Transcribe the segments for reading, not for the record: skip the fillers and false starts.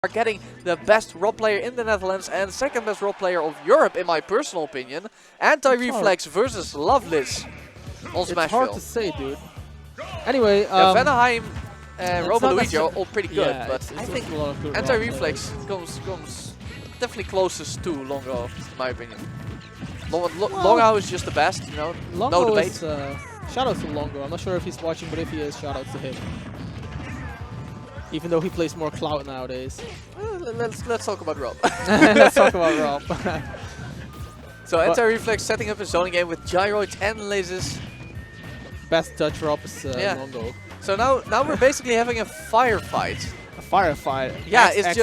are getting the best role player in the Netherlands and second best role player of Europe, in my personal opinion. Antireflex versus Lavlis on Smashville. It's hard to say, dude. Anyway, Vanaheim and R.O.B. Luigi are all pretty good, yeah, but I think Antireflex comes definitely closest to Longo, in my opinion. Longo is just the best, you know, Longo no debate. Shoutouts to Longo. I'm not sure if he's watching, but if he is, shoutouts to him. Even though he plays more Cloud nowadays. Let's talk about R.O.B. Let's talk about R.O.B. So Antireflex setting up a zoning game with gyroids and lasers. Best Dutch R.O.B. is Longo. So now we're basically having a firefight. A firefight. Yeah, it's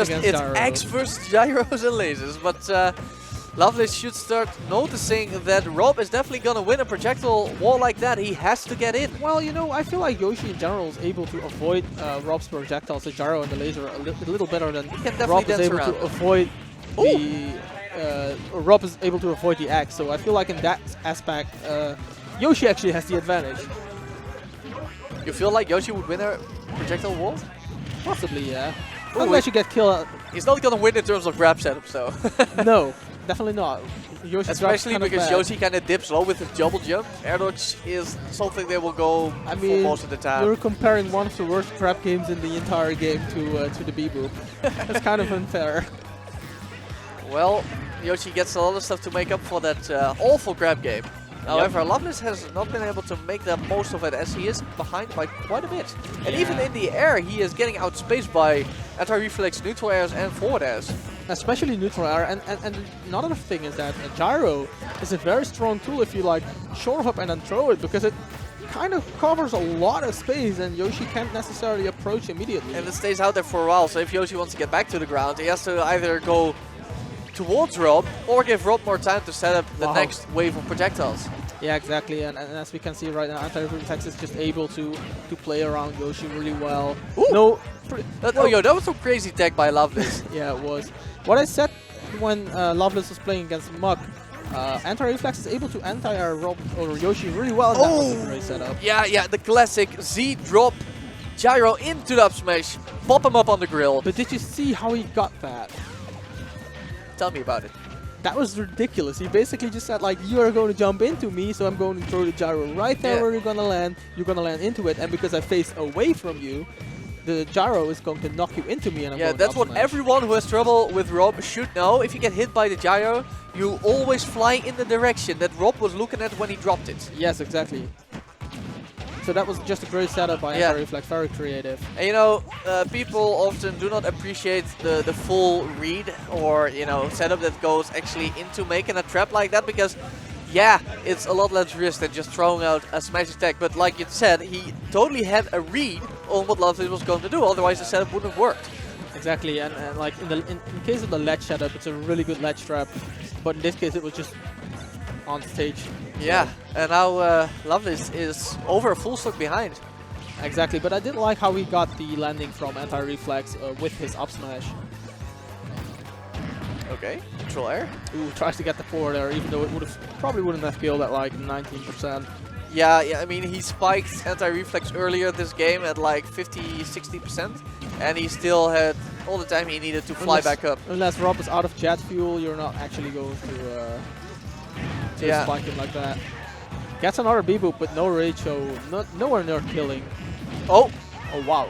X versus gyros and lasers, but Lavlis should start noticing that R.O.B. is definitely gonna win a projectile wall like that. He has to get in. Well, you know, I feel like Yoshi in general is able to avoid R.O.B.'s projectiles, the gyro and the laser, a little better than R.O.B. is able to avoid the. R.O.B. is able to avoid the X, so I feel like in that aspect, Yoshi actually has the advantage. You feel like Yoshi would win a projectile wall? Possibly, yeah. Unless you get killed. He's not gonna win in terms of grab setup, so. No, definitely not. Yoshi especially because Yoshi kind of dips low with his double jump. Air dodge is something they will go for most of the time. You're comparing one of the worst grab games in the entire game to the B-Boop. That's kind of unfair. Well, Yoshi gets a lot of stuff to make up for that awful grab game. However, Lavlis has not been able to make the most of it as he is behind by quite a bit. And even in the air, he is getting outspaced by anti-reflex neutral airs and forward airs. Especially neutral air. And another thing is that a gyro is a very strong tool if you like shove up and then throw it, because it kind of covers a lot of space and Yoshi can't necessarily approach immediately. And it stays out there for a while, so if Yoshi wants to get back to the ground, he has to either go towards R.O.B. or give R.O.B. more time to set up the next wave of projectiles. Yeah, exactly, and as we can see right now, Antireflex is just able to play around Yoshi really well. Ooh. That was some crazy tech by Lavlis. Yeah, it was. What I said when Lavlis was playing against Muck, Antireflex is able to anti-air R.O.B. or Yoshi really well, and that was a great setup. Yeah, the classic Z-drop gyro into the up smash, pop him up on the grill. But did you see how he got that? Tell me about it. That was ridiculous. He basically just said, like, you are going to jump into me, so I'm going to throw the gyro right there where you're going to land. You're going to land into it, and because I face away from you, the gyro is going to knock you into me, and I'm going to that's what everyone who has trouble with R.O.B. should know. If you get hit by the gyro, you always fly in the direction that R.O.B. was looking at when he dropped it. Yes, exactly. So that was just a great setup by Antireflex, very creative. And you know, people often do not appreciate the full read or, you know, setup that goes actually into making a trap like that, because yeah, it's a lot less risk than just throwing out a smash attack. But like you said, he totally had a read on what Lavlis was going to do, otherwise the setup wouldn't have worked. Exactly, and like in case of the ledge setup, it's a really good ledge trap, but in this case it was just on stage. Yeah, and now Lavlis is over a full stock behind. Exactly, but I did like how he got the landing from Antireflex with his up smash. Okay, control air. Ooh, tries to get the forward air, even though it probably wouldn't have killed at like 19%. Yeah, I mean, he spiked Antireflex earlier this game at like 50-60%, and he still had all the time he needed to fly back up. Unless R.O.B. is out of jet fuel, you're not actually going to spike him like that. Gets another B-Boop, but no rage, so nowhere near killing. Oh wow.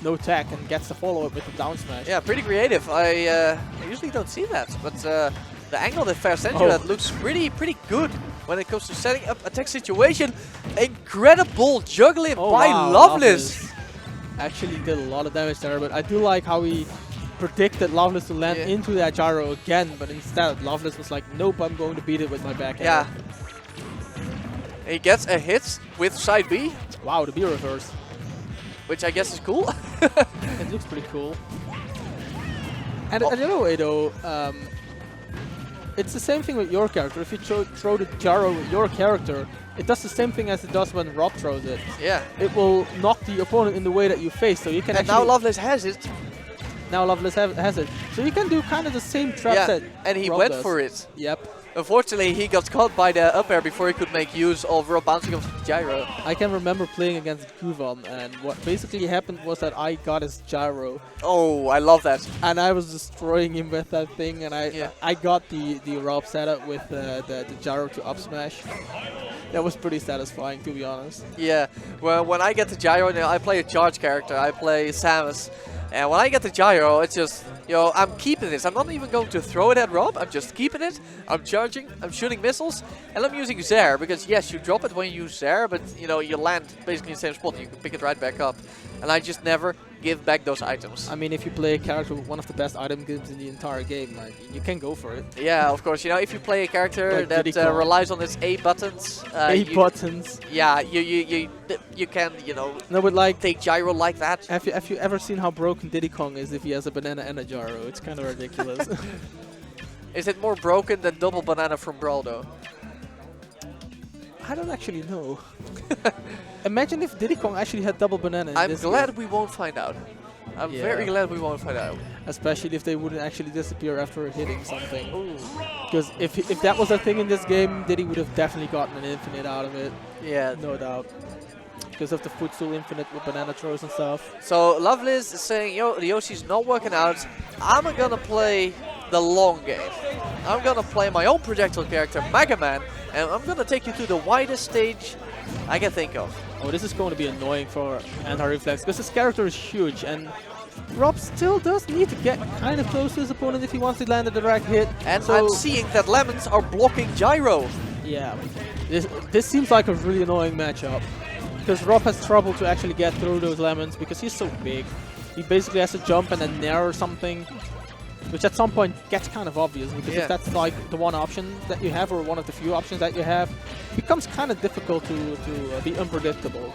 No tech, and gets the follow-up with the down smash. Yeah, pretty creative. I usually don't see that, but the angle that Fair sent you that looks pretty good when it comes to setting up attack situation. Incredible juggling by Lavlis. Actually did a lot of damage there, but I do like how he predicted Lavlis to land into that gyro again, but instead Lavlis was like, nope, I'm going to beat it with my back air. Yeah. He gets a hit with side B. Wow, the B reverse. Which I guess is cool. It looks pretty cool. And in a way though, it's the same thing with your character. If you throw the gyro with your character, it does the same thing as it does when R.O.B. throws it. Yeah. It will knock the opponent in the way that you face, so you can now Lavlis has it. Now Lavlis has it. So you can do kind of the same trap that and he R.O.B. went does. for it. Yep. Unfortunately, he got caught by the up air before he could make use of R.O.B bouncing off the gyro. I can remember playing against Guvan, and what basically happened was that I got his gyro. Oh, I love that. And I was destroying him with that thing, and I got the R.O.B setup with the gyro to up smash. That was pretty satisfying, to be honest. Yeah, well, when I get the gyro, I play a charge character. I play Samus. And when I get the gyro, it's just, I'm keeping this. I'm not even going to throw it at R.O.B. I'm just keeping it. I'm charging. I'm shooting missiles. And I'm using Zair. Because, yes, you drop it when you use Zair. But, you land basically in the same spot. You can pick it right back up. And I just never give back those items. I mean, if you play a character with one of the best item games in the entire game, like, you can go for it. Yeah, of course. If you play a character like that relies on its A buttons. Buttons. Yeah, you can, no, but like take gyro like that. Have you ever seen how broken Diddy Kong is if he has a banana and a gyro? It's kind of ridiculous. Is it more broken than double banana from Brawl, though? I don't actually know. Imagine if Diddy Kong actually had double banana in I'm this glad game. we won't find out. I'm very glad we won't find out. Especially if they wouldn't actually disappear after hitting something. Because if that was a thing in this game, Diddy would have definitely gotten an infinite out of it. Yeah. No doubt. Because of the footstool infinite with banana throws and stuff. So Lavlis is saying, the Yoshi's not working out. I'm gonna play the long game. I'm gonna play my own projectile character, Megaman, and I'm gonna take you to the widest stage I can think of. Oh, this is going to be annoying for Antireflex because his character is huge, and R.O.B still does need to get kind of close to his opponent if he wants to land a direct hit. And so I'm seeing that lemons are blocking gyro. Yeah, this seems like a really annoying matchup because R.O.B has trouble to actually get through those lemons because he's so big. He basically has to jump and then nair or something, which at some point gets kind of obvious because if that's like the one option that you have or one of the few options that you have, it becomes kind of difficult to be unpredictable.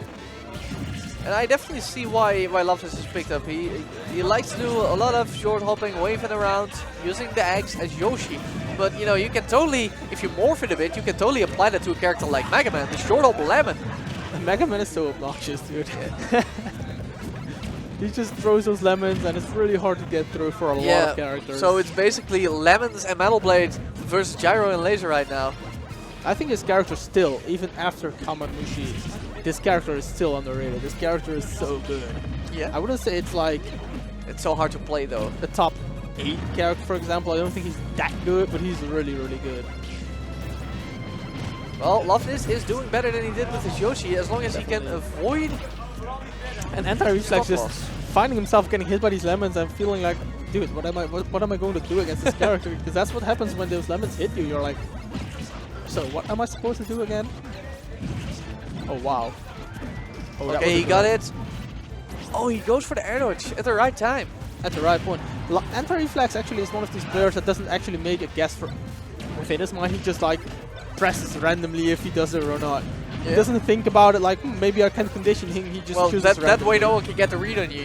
And I definitely see why Lavlis has picked up. He likes to do a lot of short hopping, waving around, using the eggs as Yoshi. But you can totally, if you morph it a bit, you can totally apply that to a character like Megaman, the short hop lemon. Megaman is so obnoxious, dude. He just throws those lemons and it's really hard to get through for a lot of characters. So it's basically lemons and Metal Blade versus gyro and laser right now. I think his character still, even after Kamamushi, this character is still underrated. This character is so good. Yeah. I wouldn't say it's like... It's so hard to play though. The top 8 character, for example. I don't think he's that good, but he's really, really good. Well, Lavlis is doing better than he did with his Yoshi as long as he can avoid... And Antireflex just finding himself getting hit by these lemons and feeling like, dude, what am I going to do against this character? Because that's what happens when those lemons hit you. You're like, so what am I supposed to do again? Oh wow. Oh, okay, he got it. Oh, he goes for the air dodge at the right time. At the right point. Antireflex actually is one of these players that doesn't actually make a guess for within his mind. He just like presses randomly if he does it or not. Yeah. He doesn't think about it like, maybe I can condition him. He just chooses that way no one can get the read on you,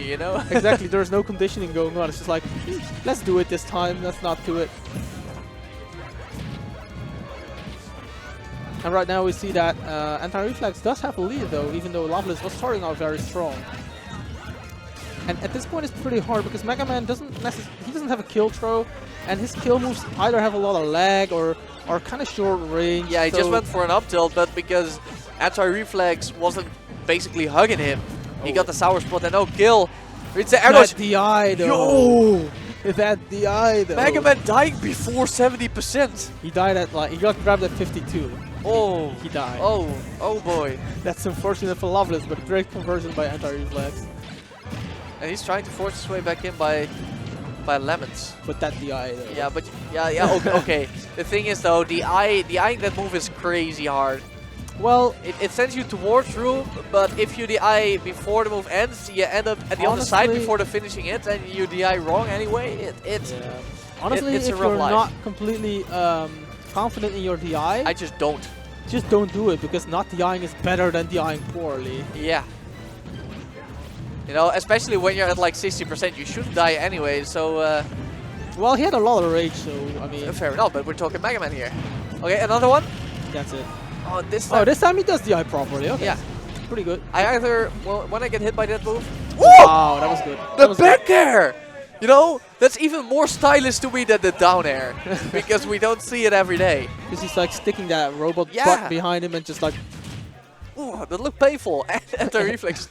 Exactly, there's no conditioning going on. It's just like, let's do it this time, let's not do it. And right now we see that Antireflex does have a lead though, even though Lavlis was starting out very strong. And at this point it's pretty hard because Megaman doesn't have a kill throw, and his kill moves either have a lot of lag or are kind of short range. Yeah, he just went for an up tilt, but because Antireflex wasn't basically hugging him, he got the sour spot and no kill. It's the air dodge. DI though. Yo! That DI though. Megaman dying before 70%. He died at he got grabbed at 52. Oh, he died. Oh boy. That's unfortunate for Lavlis, but great conversion by Antireflex. And he's trying to force his way back in by lemons. But that DI though. Yeah, but okay. The thing is though, DIing that move is crazy hard. Well, it sends you towards room, but if you DI before the move ends, you end up at the other side before the finishing hit, and you DI wrong anyway. Honestly, it's if you're not completely confident in your DI, I just don't. Just don't do it, because not DIing is better than DIing poorly. Yeah. Especially when you're at like 60%, you shouldn't die anyway, so... well, he had a lot of rage, so, I mean... Fair enough, but we're talking Megaman here. Okay, another one? That's it. Oh, this time... Oh, this time he does DI properly, okay. Yeah. Pretty good. I either... Well, when I get hit by that move... Wow, that was good. The back air! You know, that's even more stylish to me than the down air, because we don't see it every day. Because he's like sticking that robot Yeah. butt behind him and just like... Ooh, that looked painful. And the reflex